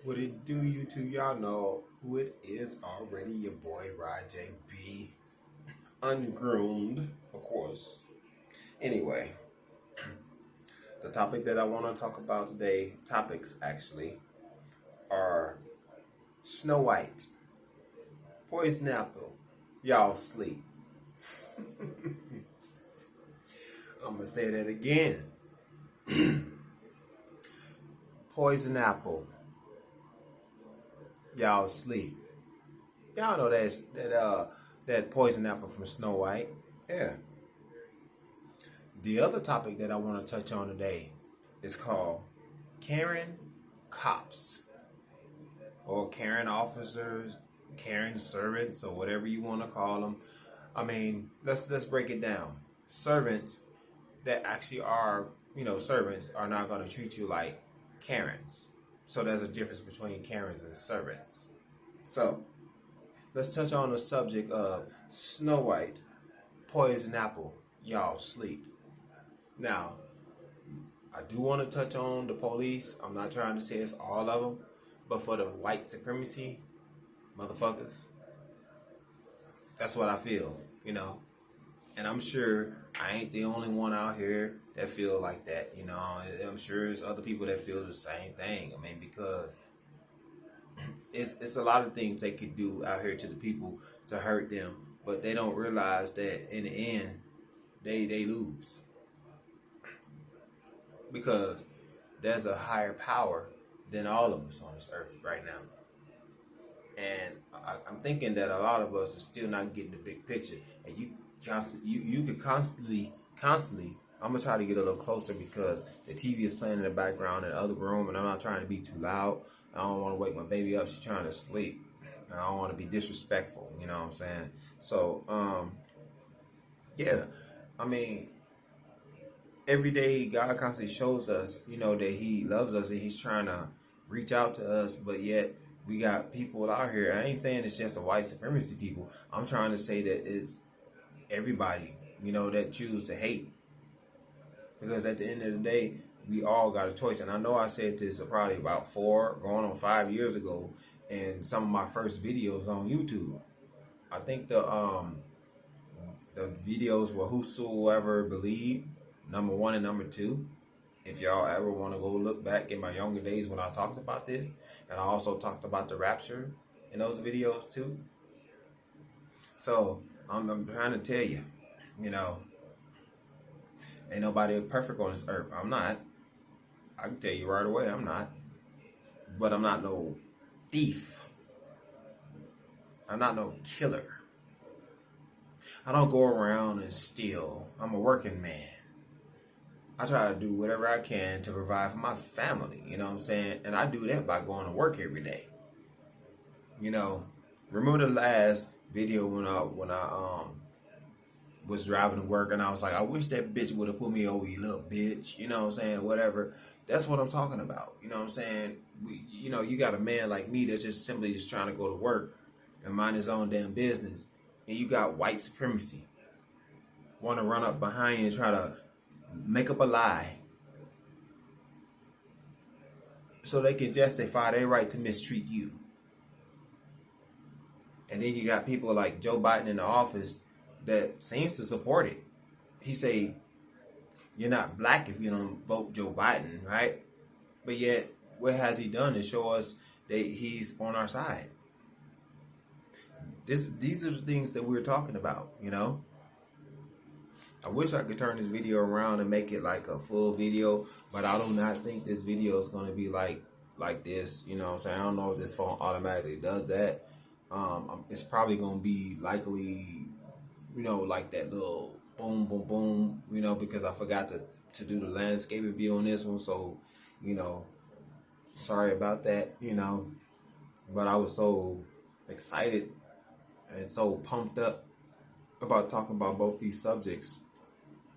What it do, YouTube? Y'all know who it is already. Your boy, Rod JB. Ungroomed, of course. Anyway, the topic that I want to talk about today, topics actually, are Snow White, Poison Apple, Y'all Sleep. I'm going to say that again. Poison Apple, Y'all Sleep. Y'all know that poison apple from Snow White. Yeah. The other topic that I want to touch on today is called Karen cops or Karen officers, Karen servants, or whatever you want to call them. I mean, let's break it down. Servants that actually are, servants are not going to treat you like Karens. So there's a difference between Karens and servants. So let's touch on the subject of Snow White, Poison Apple, Y'all Sleep. Now, I do want to touch on the police. I'm not trying to say it's all of them, but for the white supremacy motherfuckers, that's what I feel. And I'm sure I ain't the only one out here that feel like that. I'm sure there's other people that feel the same thing. I mean, because it's a lot of things they could do out here to the people to hurt them, but they don't realize that in the end, they lose because there's a higher power than all of us on this earth right now. And I'm thinking that a lot of us are still not getting the big picture. And you could constantly. I'm gonna try to get a little closer because the TV is playing in the background in the other room, and I'm not trying to be too loud. I don't want to wake my baby up. She's trying to sleep. And I don't want to be disrespectful. You know what I'm saying? So, yeah. I mean, every day God constantly shows us, that He loves us and He's trying to reach out to us, but yet we got people out here. I ain't saying it's just the white supremacy people. I'm trying to say that it's everybody, that choose to hate. Because at the end of the day, we all got a choice. And I know I said this probably about 4, going on 5 years ago in some of my first videos on YouTube. I think the videos were Whosoever Believe, number 1 and number 2. If y'all ever want to go look back in my younger days when I talked about this, and I also talked about the rapture in those videos too. So I'm trying to tell you, ain't nobody perfect on this earth. I'm not. I can tell you right away, I'm not. But I'm not no thief. I'm not no killer. I don't go around and steal. I'm a working man. I try to do whatever I can to provide for my family, you know what I'm saying? And I do that by going to work every day. Remember the last video when I was driving to work and I was like, I wish that bitch would have put me over, you little bitch, you know what I'm saying? Whatever. That's what I'm talking about. You know what I'm saying? You got a man like me that's just simply just trying to go to work and mind his own damn business. And you got white supremacy. Want to run up behind you and try to make up a lie so they can justify their right to mistreat you. And then you got people like Joe Biden in the office that seems to support it. He say, you're not black if you don't vote Joe Biden, right? But yet, what has he done to show us that he's on our side? These are the things that we're talking about, I wish I could turn this video around and make it like a full video, but I do not think this video is going to be like this, you know what I'm saying? I don't know if this phone automatically does that. It's probably going to be likely, like that little boom, boom, boom, because I forgot to do the landscape review on this one. So, sorry about that, but I was so excited and so pumped up about talking about both these subjects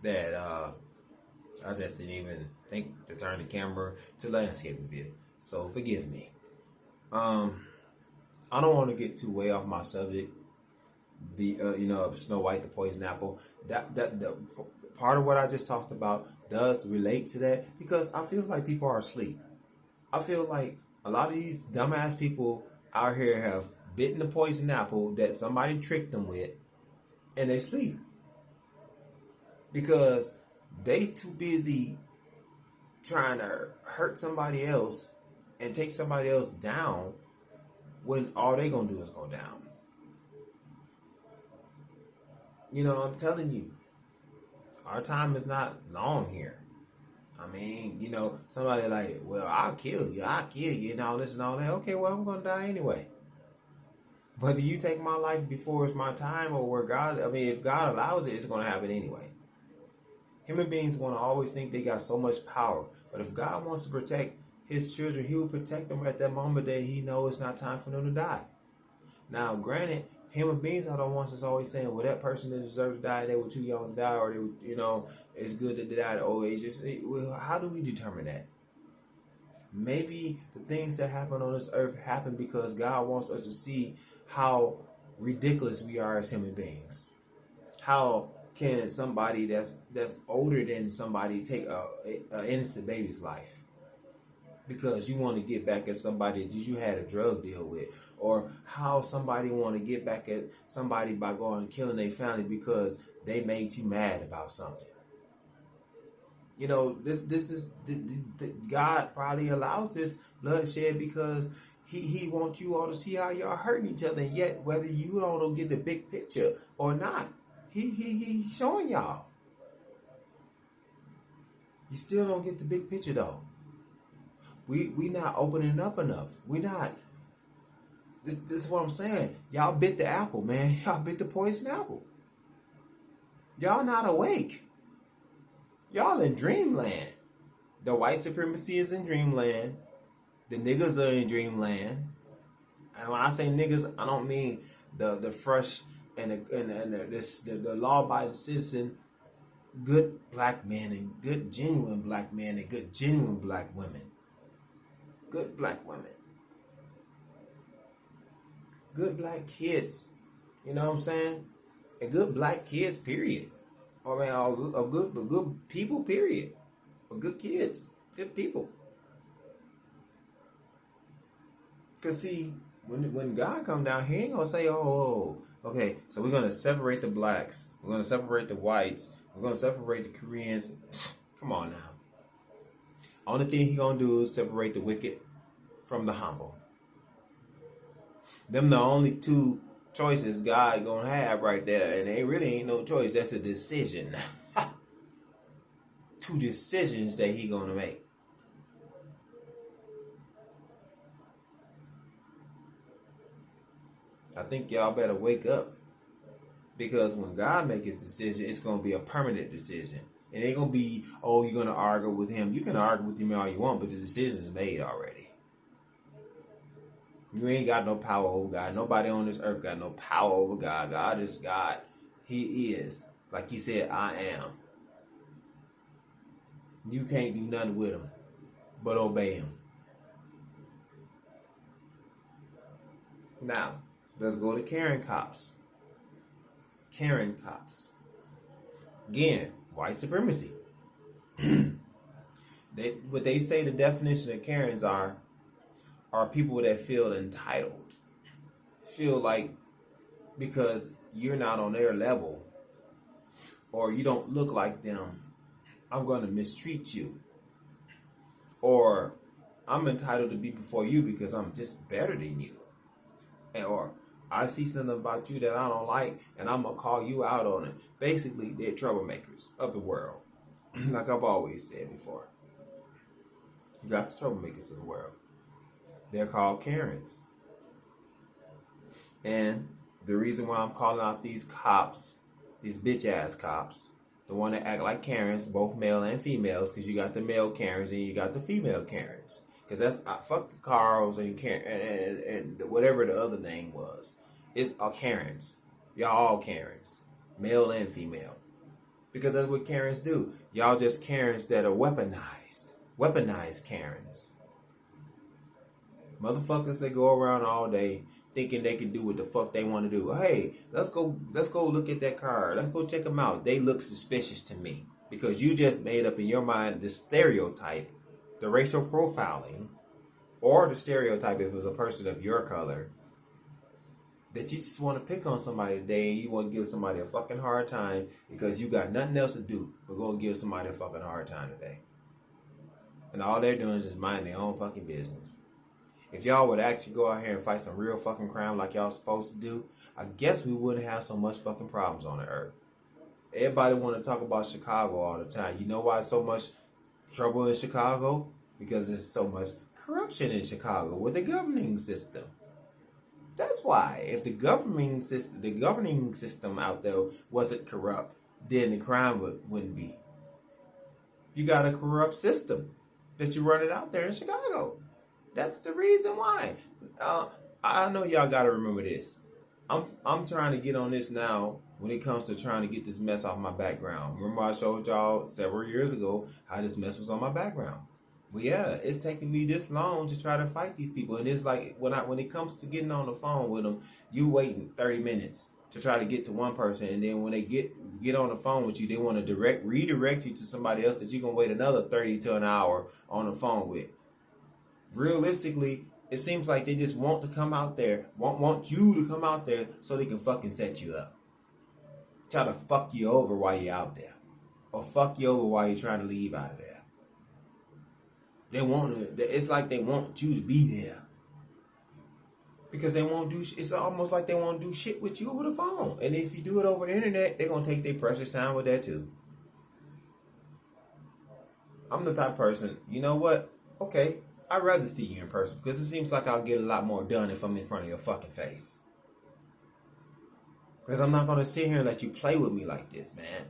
that I just didn't even think to turn the camera to landscape review. So forgive me. I don't want to get too way off my subject. The Snow White, the poison apple. That the part of what I just talked about does relate to that because I feel like people are asleep. I feel like A lot of these dumbass people out here have bitten the poison apple that somebody tricked them with, and they sleep because they too busy trying to hurt somebody else and take somebody else down when all they gonna do is go down. You know, I'm telling you, our time is not long here. I mean, you know, somebody like, well, I'll kill you, and all this and all that. Okay, well, I'm gonna die anyway. Whether you take my life before it's my time or where God, I mean, if God allows it, it's gonna happen anyway. Human beings want to always think they got so much power, but if God wants to protect His children, He will protect them at that moment that He knows it's not time for them to die. Now, granted, human beings are the ones that's always saying, well, that person that deserved to die, they were too young to die, or they were, you know, it's good that they died at old age. Well, how do we determine that? Maybe the things that happen on this earth happen because God wants us to see how ridiculous we are as human beings. How can somebody that's older than somebody take a innocent baby's life because you want to get back at somebody that you had a drug deal with? Or how somebody want to get back at somebody by going and killing their family because they made you mad about something? You know, this is God probably allows this bloodshed because he wants you all to see how y'all hurting each other, and yet whether you all don't get the big picture or not, he showing y'all. You still don't get the big picture though. We not opening up enough. We not. This is what I'm saying. Y'all bit the apple, man. Y'all bit the poison apple. Y'all not awake. Y'all in dreamland. The white supremacy is in dreamland. The niggas are in dreamland. And when I say niggas, I don't mean the fresh and the law-abiding citizen, good black men and good genuine black men and good genuine black women. Good black women. Good black kids. You know what I'm saying? And good black kids, period. I mean, good people, period. Or good kids. Good people. Because see, when God come down, He ain't going to say, oh, okay, so we're going to separate the blacks. We're going to separate the whites. We're going to separate the Koreans. Come on now. Only thing He going to do is separate the wicked from the humble. Them the only two choices God going to have right there. And they really ain't no choice. That's a decision. Two decisions that He going to make. I think y'all better wake up. Because when God make His decision, it's going to be a permanent decision. It ain't going to be, oh, you're going to argue with Him. You can argue with Him all you want, but the decision is made already. You ain't got no power over God. Nobody on this earth got no power over God. God is God. He is. Like He said, I am. You can't do nothing with Him but obey Him. Now, let's go to Karen cops. Karen cops. Again, white supremacy. What they say the definition of Karens are people that feel entitled. Feel like because you're not on their level or you don't look like them, I'm going to mistreat you. Or I'm entitled to be before you because I'm just better than you. Or I see something about you that I don't like, and I'm going to call you out on it. Basically, they're troublemakers of the world. Like I've always said before. You got the troublemakers of the world. They're called Karens. And the reason why I'm calling out these cops, these bitch-ass cops, the one that act like Karens, both male and females, because you got the male Karens and you got the female Karens. Because that's, fuck the Carls and Karen, and whatever the other name was. It's Karens. Y'all all Karens. Male and female. Because that's what Karens do. Y'all just Karens that are weaponized. Weaponized Karens. Motherfuckers that go around all day thinking they can do what the fuck they want to do. Hey, let's go look at that car. Let's go check them out. They look suspicious to me. Because you just made up in your mind the stereotype, the racial profiling, or the stereotype if it was a person of your color, that you just want to pick on somebody today and you want to give somebody a fucking hard time because you got nothing else to do but go and give somebody a fucking hard time today. And all they're doing is just minding their own fucking business. If y'all would actually go out here and fight some real fucking crime like y'all supposed to do, I guess we wouldn't have so much fucking problems on the earth. Everybody want to talk about Chicago all the time. You know why so much trouble in Chicago? Because there's so much corruption in Chicago with the governing system. That's why. If the governing system out there wasn't corrupt, then the crime wouldn't be. You got a corrupt system that you run it out there in Chicago. That's the reason why. I know y'all got to remember this. I'm trying to get on this now when it comes to trying to get this mess off my background. Remember I showed y'all several years ago how this mess was on my background. Well, yeah, it's taking me this long to try to fight these people. And it's like when it comes to getting on the phone with them, you waiting 30 minutes to try to get to one person. And then when they get on the phone with you, they want to redirect you to somebody else that you're going to wait another 30 to an hour on the phone with. Realistically, it seems like they just want to come out there, want you to come out there so they can fucking set you up. Try to fuck you over while you're out there. Or fuck you over while you're trying to leave out of there. It's like they want you to be there. Because they won't do, it's almost like they won't do shit with you over the phone. And if you do it over the internet, they're going to take their precious time with that too. I'm the type of person, you know what? Okay, I'd rather see you in person because it seems like I'll get a lot more done if I'm in front of your fucking face. Because I'm not going to sit here and let you play with me like this, man.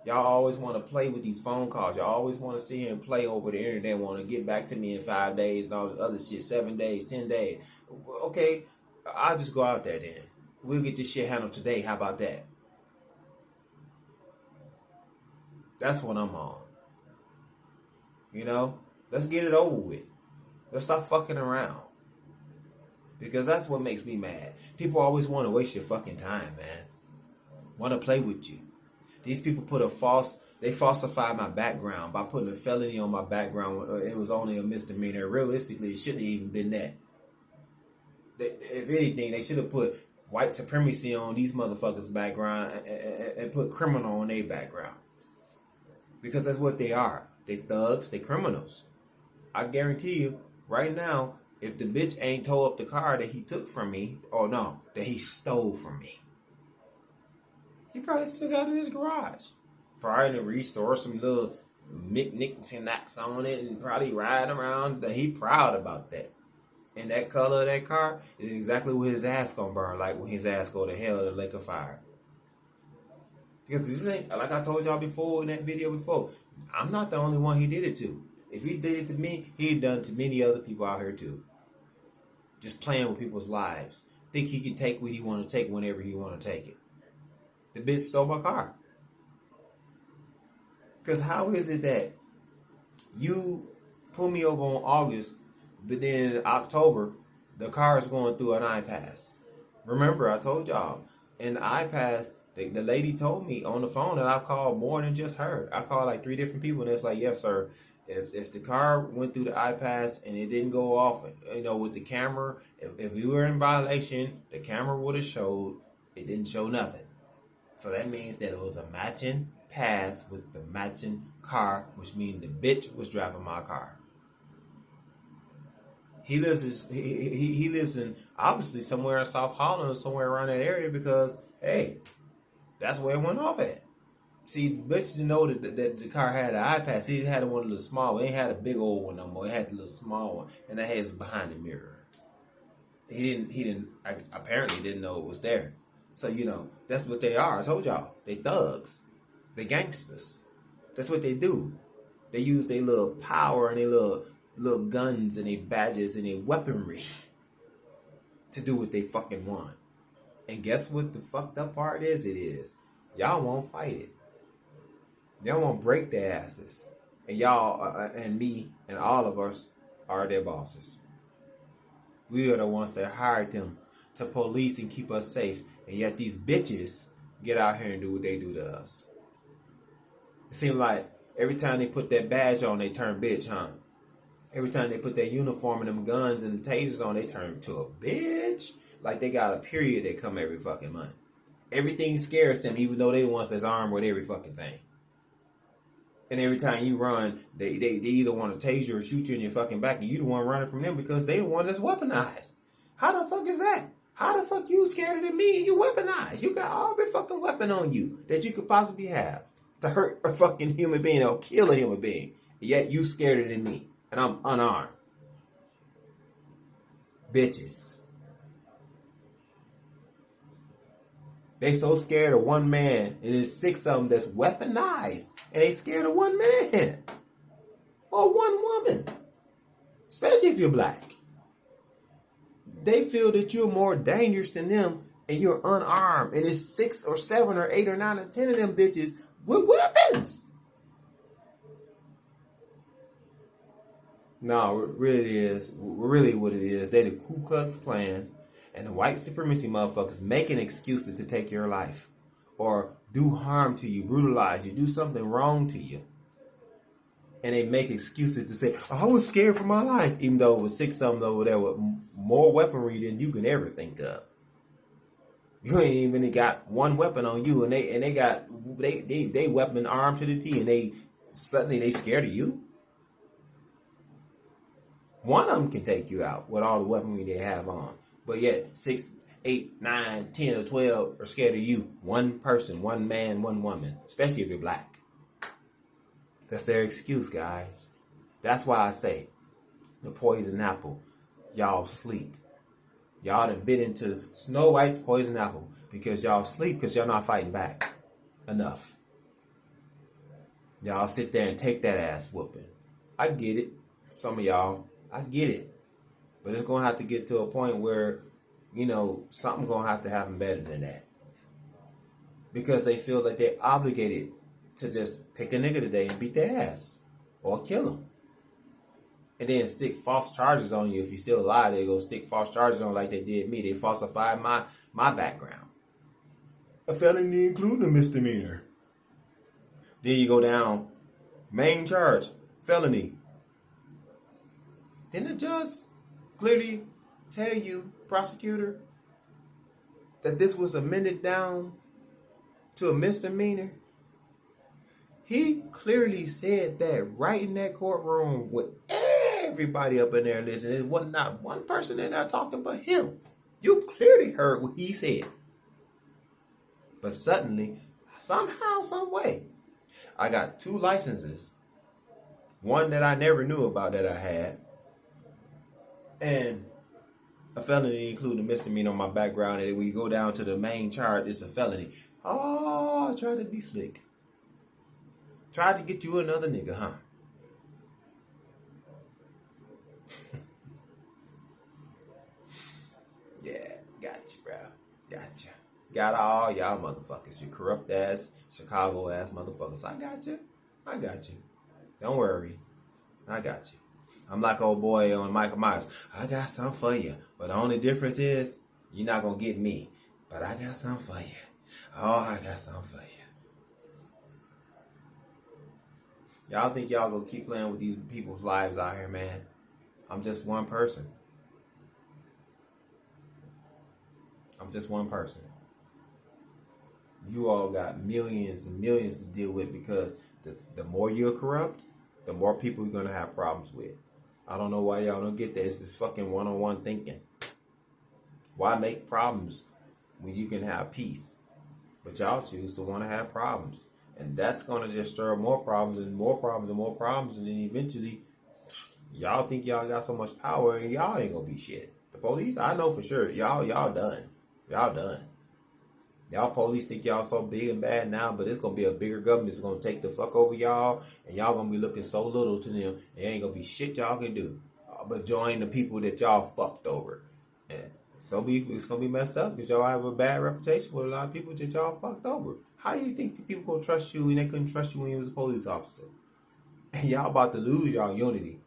Y'all always want to play with these phone calls. Y'all always want to sit here and play over the internet, want to get back to me in 5 days and all this other shit, 7 days, 10 days. Okay, I'll just go out there then. We'll get this shit handled today. How about that? That's what I'm on. You know? Let's get it over with. Let's stop fucking around. Because that's what makes me mad. People always want to waste your fucking time, man. Want to play with you. These people they falsified my background by putting a felony on my background. It was only a misdemeanor. Realistically, it shouldn't have even been that. If anything, they should have put white supremacy on these motherfuckers' background and put criminal on their background. Because that's what they are. They thugs, they criminals. I guarantee you, right now, if the bitch ain't towed up the car that he took from me, or no, that he stole from me, he probably still got it in his garage. Probably to restore some little knicks and knacks on it and probably ride around. He proud about that. And that color of that car is exactly what his ass gonna burn like when his ass go to hell in the lake of fire. Because this ain't, like I told y'all before in that video before, I'm not the only one he did it to. If he did it to me, he'd done it to many other people out here too. Just playing with people's lives. Think he can take what he want to take whenever he want to take it. The bitch stole my car. Because how is it that you pull me over on August, but then in October, the car is going through an iPass? Remember, I told y'all, in the iPass, the lady told me on the phone that I called more than just her. I called like 3 different people, and it's like, yes, sir. If the car went through the iPass and it didn't go off, with the camera, if we were in violation, the camera would have showed. It didn't show nothing. So that means that it was a matching pass with the matching car, which means the bitch was driving my car. He lives in obviously somewhere in South Holland or somewhere around that area because, hey, that's where it went off at. See, the bitch didn't know that the car had an iPass. He had one of the small one. It ain't had a big old one no more. It had the little small one, and that head was behind the mirror. Apparently didn't know it was there. So, that's what they are. I told y'all. They thugs. They gangsters. That's what they do. They use their little power and their little guns and their badges and their weaponry to do what they fucking want. And guess what the fucked up part is? It is. Y'all won't fight it. Y'all won't break their asses. And y'all, and me, and all of us are their bosses. We are the ones that hired them to police and keep us safe. And yet these bitches get out here and do what they do to us. It seems like every time they put that badge on, they turn bitch, huh? Every time they put that uniform and them guns and the tasers on, they turn to a bitch. Like they got a period that come every fucking month. Everything scares them, even though they the ones that's armed with every fucking thing. And every time you run, they either want to tase you or shoot you in your fucking back, and you the one running from them because they the ones that's weaponized. How the fuck is that? How the fuck you scared than me and you weaponized? You got every fucking weapon on you that you could possibly have to hurt a fucking human being or kill a human being. Yet you scared than me. And I'm unarmed. Bitches. They so scared of one man, and there's 6 of them that's weaponized, and they scared of one man or one woman, especially if you're black. They feel that you're more dangerous than them, and you're unarmed, and it's 6 or 7 or 8 or 9 or 10 of them bitches with weapons. No, it really is. Really what it is. They the Ku Klux Klan and the white supremacy motherfuckers making excuses to take your life or do harm to you, brutalize you, do something wrong to you. And they make excuses to say, oh, I was scared for my life, even though it was 6 of them over there with more weaponry than you can ever think of. You ain't even got one weapon on you, and they weapon armed to the T, and they suddenly scared of you. One of them can take you out with all the weaponry they have on. But yet 6, 8, 9, 10, or 12 are scared of you. One person, one man, one woman. Especially if you're black. That's their excuse, guys. That's why I say the poison apple. Y'all sleep. Y'all done bit into Snow White's poison apple because y'all sleep because y'all not fighting back enough. Y'all sit there and take that ass whooping. I get it. Some of y'all. I get it. But it's going to have to get to a point where, something going to have to happen better than that. Because they feel like they're obligated to just pick a nigga today and beat their ass. Or kill them. And then stick false charges on you. If you're still alive, they go stick false charges on like they did me. They falsified my background. A felony including a misdemeanor. Then you go down, main charge, felony. Didn't the judge clearly tell you, prosecutor, that this was amended down to a misdemeanor? He clearly said that right in that courtroom with everybody up in there listening. There was not one person in there talking but him. You clearly heard what he said. But suddenly, somehow, some way, I got 2 licenses. One that I never knew about that I had. And a felony including a misdemeanor on my background. And when you go down to the main charge, it's a felony. Oh, I tried to be slick. Tried to get you another nigga, huh? Yeah, gotcha, bro. Gotcha. Got all y'all motherfuckers. You corrupt ass, Chicago ass motherfuckers. I got you. I got you. Don't worry. I got you. I'm like old boy on Michael Myers. I got something for you. But the only difference is, you're not going to get me. But I got something for you. Oh, I got something for you. Y'all think y'all going to keep playing with these people's lives out here, man? I'm just one person. I'm just one person. You all got millions and millions to deal with because the more you're corrupt, the more people you're going to have problems with. I don't know why y'all don't get that. It's this fucking one-on-one thinking. Why make problems when you can have peace? But y'all choose to want to have problems. And that's going to just stir up more problems and more problems and more problems. And then eventually, y'all think y'all got so much power and y'all ain't going to be shit. The police, I know for sure. Y'all done. Y'all done. Y'all police think y'all so big and bad now, but it's going to be a bigger government that's going to take the fuck over y'all, and y'all going to be looking so little to them, and ain't going to be shit y'all can do but join the people that y'all fucked over. And it's going to be messed up because y'all have a bad reputation with a lot of people that y'all fucked over. How do you think the people going to trust you when they couldn't trust you when you was a police officer? And y'all about to lose y'all unity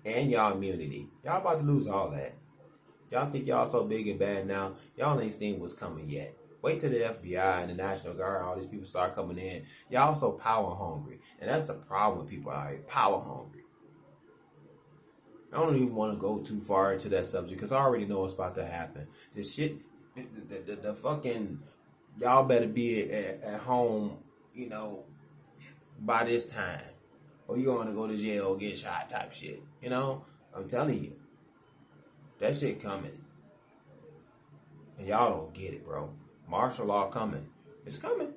and y'all immunity. Y'all about to lose all that. Y'all think y'all so big and bad now, y'all ain't seen what's coming yet. Wait till the FBI and the National Guard, all these people start coming in. Y'all so power hungry. And that's the problem with people out here, power hungry. I don't even want to go too far into that subject because I already know what's about to happen. This shit, the fucking, y'all better be at home, you know, by this time, or you're gonna go to jail or get shot type shit. You know, I'm telling you, that shit coming, and y'all don't get it, bro. Martial law coming. It's coming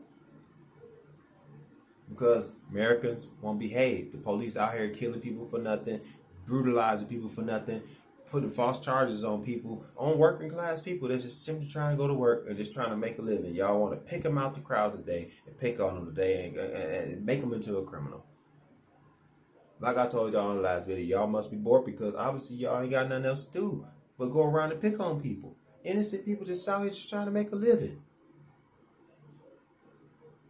because Americans won't behave. The police out here killing people for nothing, brutalizing people for nothing, putting false charges on people, on working class people that's just simply trying to go to work and just trying to make a living. Y'all want to pick them out the crowd today and pick on them today and make them into a criminal. Like I told y'all in the last video, y'all must be bored because obviously y'all ain't got nothing else to do but go around and pick on people. Innocent people just out here just trying to make a living.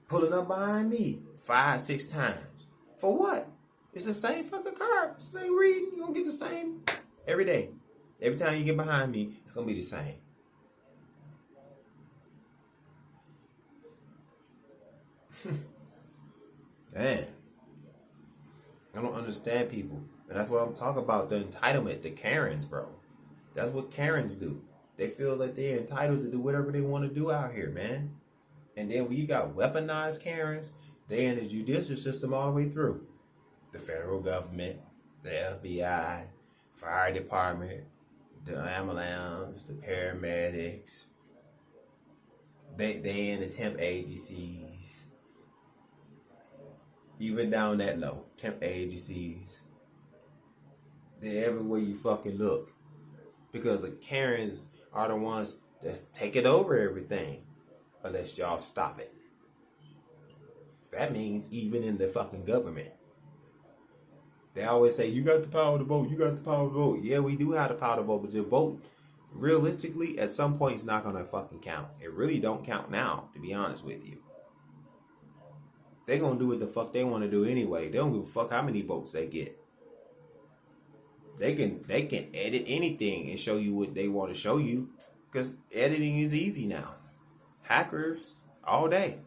Pulling up behind me 5-6 times. For what? It's the same fucking car. Same reading. You're going to get the same every day. Every time you get behind me, it's going to be the same. Man. I don't understand people. And that's what I'm talking about. The entitlement. The Karens, bro. That's what Karens do. They feel that they're entitled to do whatever they want to do out here, man. And then when you got weaponized Karens, they in the judicial system all the way through. The federal government, the FBI, fire department, the ambulance, the paramedics. They in the temp agencies. Even down that low, temp agencies. They're everywhere you fucking look. Because the Karens are the ones that's taking over everything. Unless y'all stop it. That means even in the fucking government. They always say, you got the power to vote, you got the power to vote. Yeah, we do have the power to vote, but your vote, realistically, at some point, it's not going to fucking count. It really don't count now, to be honest with you. They're going to do what the fuck they want to do anyway. They don't give a fuck how many votes they get. They can edit anything and show you what they want to show you. Because editing is easy now. Hackers, all day.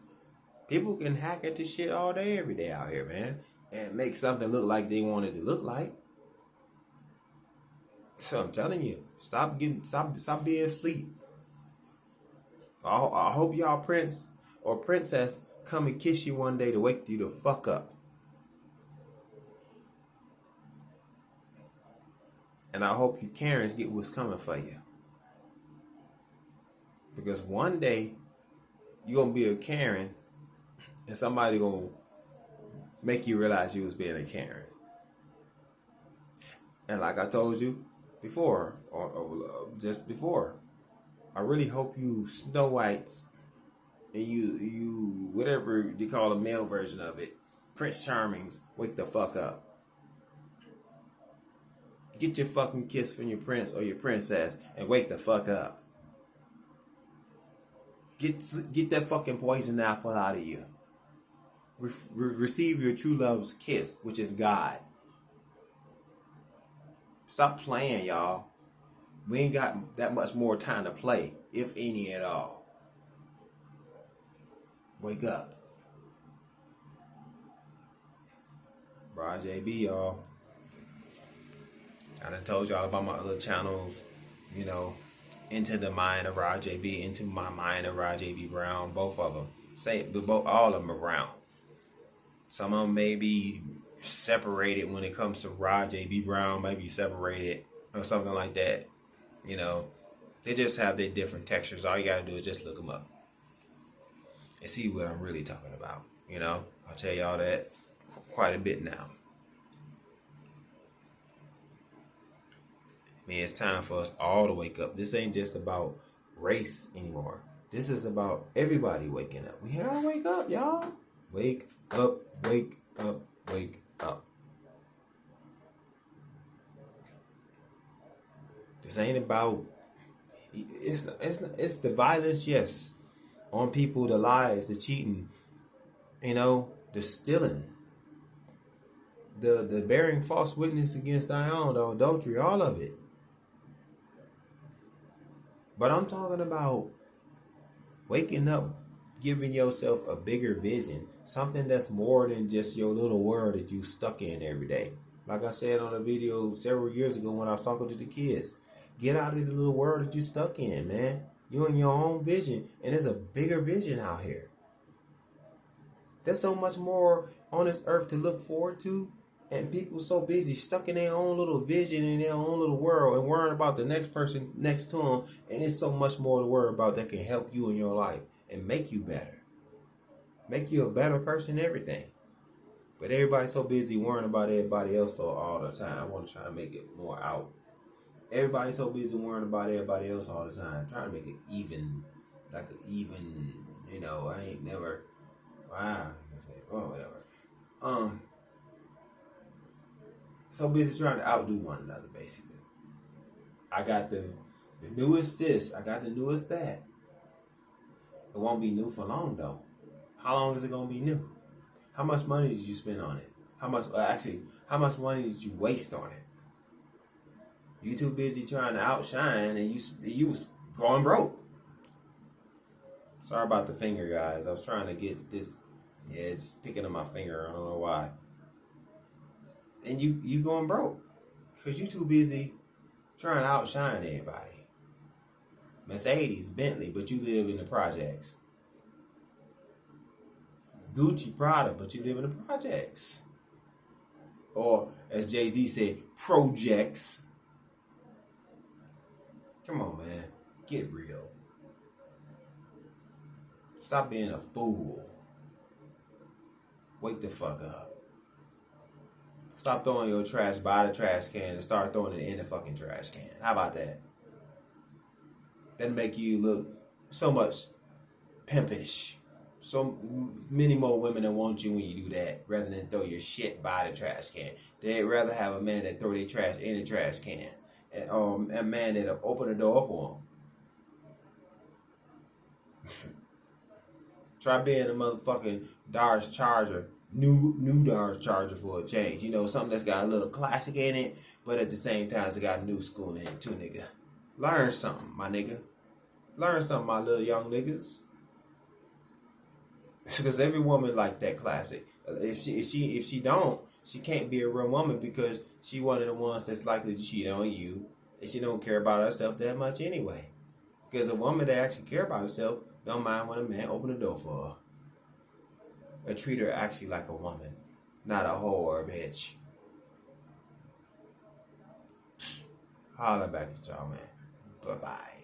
People can hack into shit all day, every day out here, man. And make something look like they want it to look like. So I'm telling you, stop being asleep. I hope y'all prince or princess come and kiss you one day to wake you the fuck up. And I hope you Karens get what's coming for you. Because one day, you're going to be a Karen and somebody going to make you realize you was being a Karen. And like I told you before, or just before, I really hope you Snow Whites and you whatever they call a male version of it, Prince Charmings, wake the fuck up. Get your fucking kiss from your prince or your princess and wake the fuck up. Get that fucking poison apple out of you. Receive your true love's kiss, which is God. Stop playing, y'all. We ain't got that much more time to play, if any at all. Wake up. Raj JB, y'all. I done told y'all about my other channels, you know, Into the Mind of Raj JB, Into My Mind of Raj JB Brown, both of them. All of them are Brown. Some of them may be separated when it comes to Raj JB Brown, maybe separated or something like that. You know, they just have their different textures. All you gotta do is just look them up and see what I'm really talking about. You know, I'll tell y'all that quite a bit now. I mean, it's time for us all to wake up. This ain't just about race anymore. This is about everybody waking up. We gotta wake up, y'all. Wake up, wake up, wake up. This ain't about, it's the violence, yes, on people, the lies, the cheating, you know, the stealing, the bearing false witness against thy own, the adultery, all of it. But I'm talking about waking up, giving yourself a bigger vision, something that's more than just your little world that you stuck in every day. Like I said on a video several years ago when I was talking to the kids, get out of the little world that you're stuck in, man. You're in your own vision, and there's a bigger vision out here. There's so much more on this earth to look forward to, and people so busy stuck in their own little vision in their own little world and worrying about the next person next to them, and there's so much more to worry about that can help you in your life and make you better. Make you a better person, everything. But everybody's so busy worrying about everybody else all the time. I want to try to make it more out. Everybody's so busy worrying about everybody else all the time. Trying to make it even, like an even, I ain't never, wow, I say, oh, whatever. So busy trying to outdo one another, basically. I got the newest this, I got the newest that. It won't be new for long, though. How long is it going to be new? How much money did you spend on it? How much money did you waste on it? You too busy trying to outshine, and you was going broke. Sorry about the finger, guys. I was trying to get this. Yeah, it's picking up my finger. I don't know why. And you going broke because you too busy trying to outshine everybody. Mercedes, Bentley, but you live in the projects. Gucci, Prada, but you live in the projects. Or, as Jay-Z said, projects. Come on, man. Get real. Stop being a fool. Wake the fuck up. Stop throwing your trash by the trash can and start throwing it in the fucking trash can. How about that? That'll make you look so much pimpish. So many more women that want you when you do that, rather than throw your shit by the trash can. They'd rather have a man that throw their trash in the trash can, and a man that'll open the door for them. Try being a motherfucking Dodge Charger, new Dodge Charger for a change. Something that's got a little classic in it, but at the same time it's got new school in it too, nigga. Learn something, my nigga. Learn something, my little young niggas. Because every woman like that classic. If she don't, she can't be a real woman because she one of the ones that's likely to cheat on you, and she don't care about herself that much anyway. Because a woman that actually care about herself don't mind when a man open the door for her. Or treat her actually like a woman, not a whore or a bitch. Holla back at y'all, man. Bye-bye.